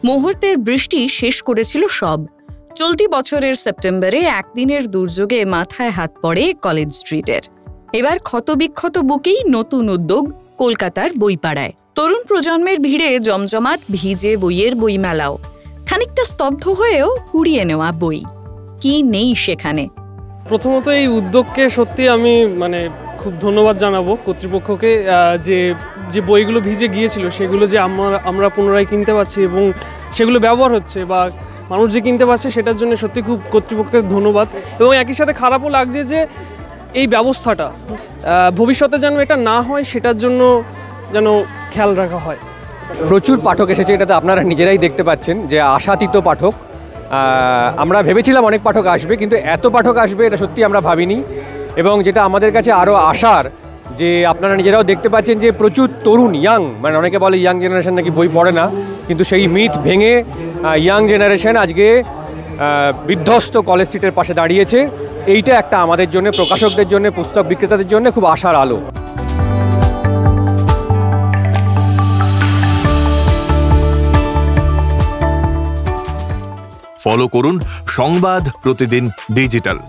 মুহূর্তের বৃষ্টি শেষ করেছিল সব। চলতি বছরের সেপ্টেম্বরে একদিনের দুর্যোগে মাথায় হাত পড়ে কলেজ স্ট্রিটের। এবার ক্ষতবিক্ষত বুকেই নতুন উদ্যোগ কলকাতার বইপাড়ায়। তরুণ প্রজন্মের ভিড়ে জমজমাট ভিজে বইয়ের বইমেলাও, খানিকটা স্তব্ধ হয়েও কুড়িয়ে নেওয়া বই। কি নেই সেখানে? প্রথমত এই উদ্যোগকে সত্যি আমি খুব ধন্যবাদ জানাবো কর্তৃপক্ষকে, যে বইগুলো ভিজে গিয়েছিল সেগুলো যে আমরা পুনরায় কিনতে পারছি এবং সেগুলো ব্যবহার হচ্ছে বা মানুষ যে কিনতে পারছে, সেটার জন্য সত্যি খুব কর্তৃপক্ষকে ধন্যবাদ। এবং একই সাথে খারাপও লাগছে যে এই ব্যবস্থাটা ভবিষ্যতে যেন এটা না হয়, সেটার জন্য যেন খেয়াল রাখা হয়। প্রচুর পাঠক এসেছে, এটাতে আপনারা নিজেরাই দেখতে পাচ্ছেন যে আশাতীত পাঠক। আমরা ভেবেছিলাম অনেক পাঠক আসবে, কিন্তু এত পাঠক আসবে এটা সত্যি আমরা ভাবিনি। এবং যেটা আমাদের কাছে আরও আশার, যে আপনারা নিজেরাও দেখতে পাচ্ছেন যে প্রচুর তরুণ অনেকে বলে ইয়াং জেনারেশন নাকি বই পড়ে না, কিন্তু সেই মিথ ভেঙে ইয়াং জেনারেশন আজকে বিধ্বস্ত কলেজ স্ট্রিটের পাশে দাঁড়িয়েছে। এইটা একটা আমাদের জন্য, প্রকাশকদের জন্য, পুস্তক বিক্রেতাদের জন্য খুব আশার আলো। ফলো করুন সংবাদ প্রতিদিন ডিজিটাল।